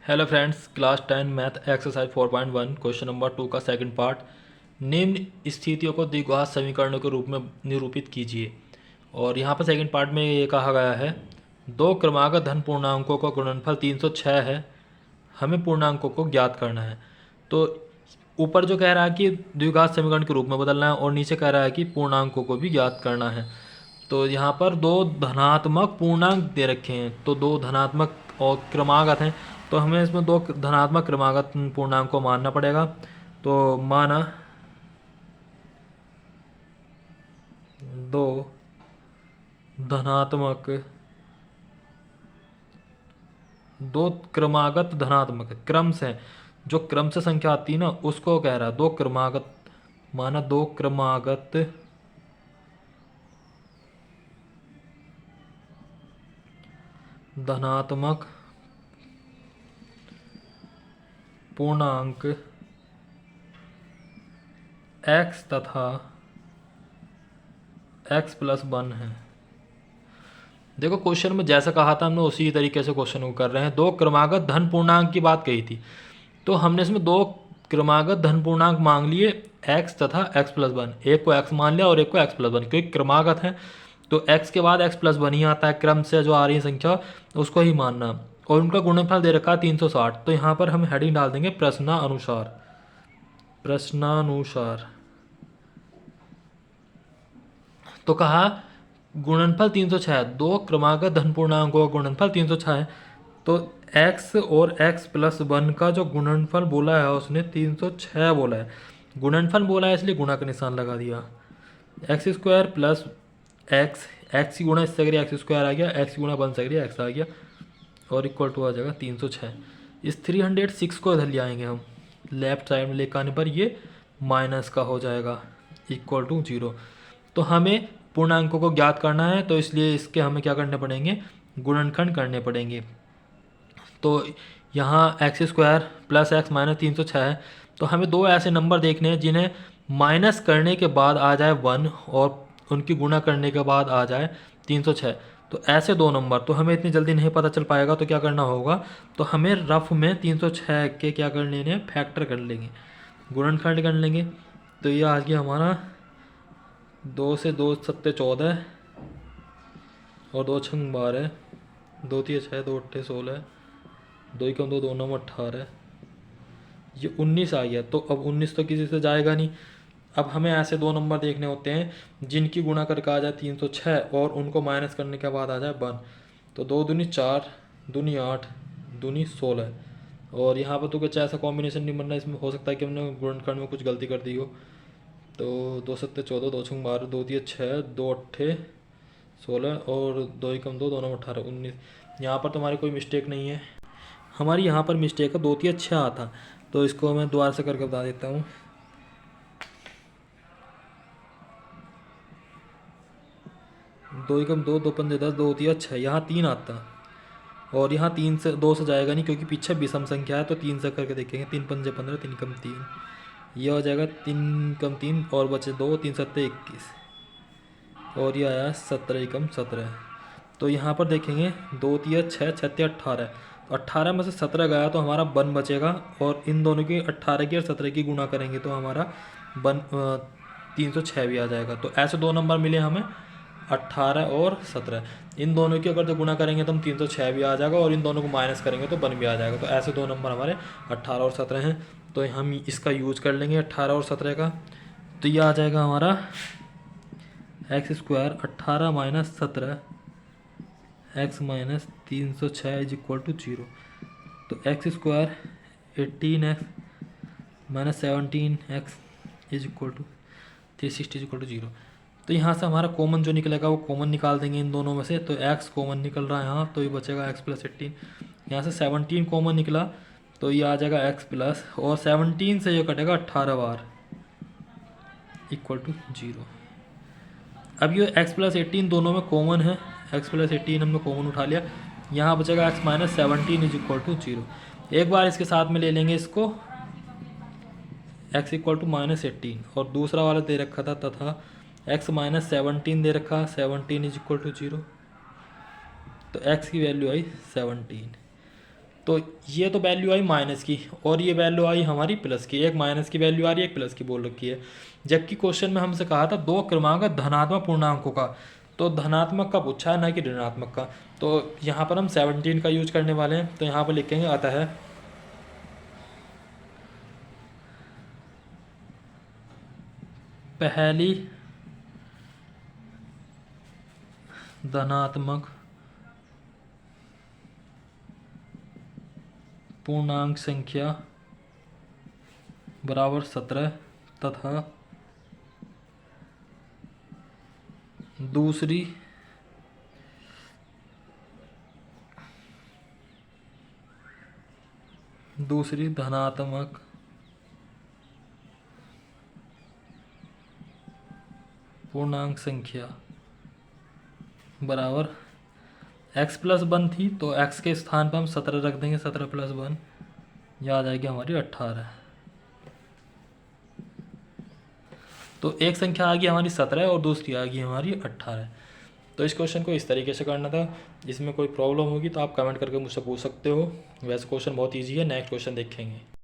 Hello friends, class 10 math exercise 4.1 question number 2 का second part. निम्न स्थितियों को द्विघात समीकरणों के रूप में निरूपित कीजिए। और यहाँ पर सेकंड पार्ट में ये कहा गया है, दो क्रमागत धन पूर्णांकों का गुणनफल 306 है, हमें पूर्णांकों को ज्ञात करना है। तो ऊपर जो कह रहा है कि द्विघात समीकरण के रूप में बदलना है और नीचे कह रहा है कि पूर्णांकों को भी ज्ञात करना है। तो यहाँ पर दो धनात्मक पूर्णांक दे रखे हैं, तो दो धनात्मक और क्रमागत हैं, तो हमें इसमें दो धनात्मक क्रमागत पूर्णांक को मानना पड़ेगा। तो माना दो धनात्मक दो क्रमागत धनात्मक क्रम से, जो क्रम से संख्या आती है ना उसको कह रहा है दो क्रमागत। माना दो क्रमागत धनात्मक पूर्णांक x तथा x प्लस 1 है। देखो क्वेश्चन में जैसा कहा था हमने उसी तरीके से क्वेश्चन को कर रहे हैं। दो क्रमागत धन पूर्णांक की बात कही थी, तो हमने इसमें दो क्रमागत धन पूर्णांक मांग लिए x तथा x प्लस 1। एक को x मान लिया और एक को x प्लस 1, क्योंकि क्रमागत है तो x के बाद x प्लस 1 ही आता है, क्रम से जो आ रही है संख्या उसको ही मानना। और उनका गुणनफल दे रखा है 360। तो यहाँ पर हम हेडिंग डाल देंगे प्रश्नानुसार। प्रश्नानुसार तो कहा गुणनफल 306 है, दो क्रमागत धन पूर्णांकों का गुणनफल 306 है। तो x और x प्लस 1 का जो गुणनफल बोला है उसने 306 बोला है। गुणनफल बोला है इसलिए गुणा का निशान लगा दिया। एक्स स्क्वायर प्लस एक्स की गुणा इससे करिए एक्स स्क्वायर आ गया, एक्स की गुणा 1 से करिए एक्स आ गया, और इक्वल टू आ जाएगा 306। इस 306 को इधर ले आएंगे हम, लेफ्ट साइड में लेकर आने पर ये माइनस का हो जाएगा इक्वल टू 0। तो हमें पूर्णांकों को ज्ञात करना है, तो इसलिए इसके हमें क्या करने पड़ेंगे, गुणनखंड करने पड़ेंगे। तो यहाँ x square plus x minus 306 है, तो हमें दो ऐसे नंबर देखने हैं जिन्हें माइनस करने के बाद आ जाए 1 और उनकी गुणा करने के बाद आ जाए 306। तो ऐसे दो नंबर तो हमें इतनी जल्दी नहीं पता चल पाएगा, तो क्या करना होगा, तो हमें रफ में 306 के क्या कर लेंगे, फैक्टर कर लेंगे, गुणनखंड कर लेंगे। तो ये आ गया हमारा 2 से 2 सत्ते 14 और 2 छंग 12, 2 तिया 6, 2 अट्ठे 16, 2 कम 2 9 18, ये 19 आ गया। तो अब 19 तो किसी से जाएगा नहीं। अब हमें ऐसे दो नंबर देखने होते हैं जिनकी गुणा करके आ जाए 306 और उनको माइनस करने के बाद आ जाए 1। तो 2 दूनी 4, दूनी 8, दूनी 16। और यहाँ पर तो कुछ ऐसा कॉम्बिनेशन नहीं बनना, इसमें हो सकता है कि हमने गुणनखंड में कुछ गलती कर दी हो। तो 2 सत्ते 14, 2 छंग 12, 2 तिया 6, 2 अट्ठे 16 और 2 कम 2 9 18 19। यहाँ पर तुम्हारी कोई मिस्टेक नहीं है, हमारी यहाँ पर मिस्टेक है 2 तिया 6 आता। तो इसको मैं दोबारा से करके बता देता हूँ। 2 कम 2, 2 पंजे 10, 2 तिया 6, यहाँ 3 आता। और यहाँ 3 से 2 से जाएगा नहीं क्योंकि पीछे विषम संख्या है, तो 3 से करके देखेंगे। 3 पंजे 15, 3 कम 3, यह हो जाएगा 3 कम 3 और बचे 2, 3 सत्ते 21 और ये आया 17 कम 17। तो यहाँ पर देखेंगे 2 तिया 6, 6 तिया 18, 18 में से 17 गया तो हमारा 1 बचेगा, और इन दोनों की 18 की और 17 की गुणा करेंगे तो हमारा 306 भी आ जाएगा। तो ऐसे दो नंबर मिले हमें 18 और 17। इन दोनों की अगर जो गुणा करेंगे तो हम 306 भी आ जाएगा, और इन दोनों को माइनस करेंगे तो 1 भी आ जाएगा। तो ऐसे दो नंबर हमारे 18 और 17 हैं। तो हम इसका यूज कर लेंगे 18 और 17 का। तो ये आ जाएगा हमारा X square 18 minus 17 X minus 306 is equal to 0। तो X square 18x minus 17x is equal to 360 is equal to 0। तो यहाँ से हमारा कॉमन जो निकलेगा वो कॉमन निकाल देंगे इन दोनों में से। तो x कॉमन निकल रहा है यहाँ, तो ये बचेगा x प्लस 18। यहाँ से 17 कॉमन निकला तो ये आ जाएगा x प्लस, और 17 से ये कटेगा 18 बार इक्वल टू 0। अब ये x प्लस 18 दोनों में कॉमन है, x प्लस 18 हमने कॉमन उठा लिया। यहाँ बचेगा x minus 17 is equal to 0। एक बार इसके साथ में ले लेंगे इसको, x इक्वल टू माइनस 18, और दूसरा वाला दे रखा था तथा x माइनस 17 दे रखा, 17 इज इक्वल टू 0। तो x की वैल्यू आई 17। तो ये तो वैल्यू आई माइनस की और ये वैल्यू आई हमारी प्लस की, एक माइनस की वैल्यू आ रही है, एक प्लस की बोल रखी है। जबकि क्वेश्चन में हमसे कहा था दो क्रमांक धनात्मक पूर्णांकों का, तो धनात्मक का पूछा है ना कि ऋणात्मक का। तो यहाँ पर हम 17 का यूज करने वाले हैं। तो यहाँ पर लिखेंगे अतः पहली धनात्मक पूर्णांक संख्या बराबर 17 तथा दूसरी धनात्मक पूर्णांक संख्या बराबर x+1 थी, तो x के स्थान पर हम 17 रख देंगे, 17+1 यह आ जाएगी हमारी 18। तो एक संख्या आ गई हमारी 17 और दूसरी आ गई हमारी 18। तो इस क्वेश्चन को इस तरीके से करना था। इसमें कोई प्रॉब्लम होगी तो आप कमेंट करके मुझसे पूछ सकते हो। वैसे क्वेश्चन बहुत ईजी है। नेक्स्ट क्वेश्चन देखेंगे।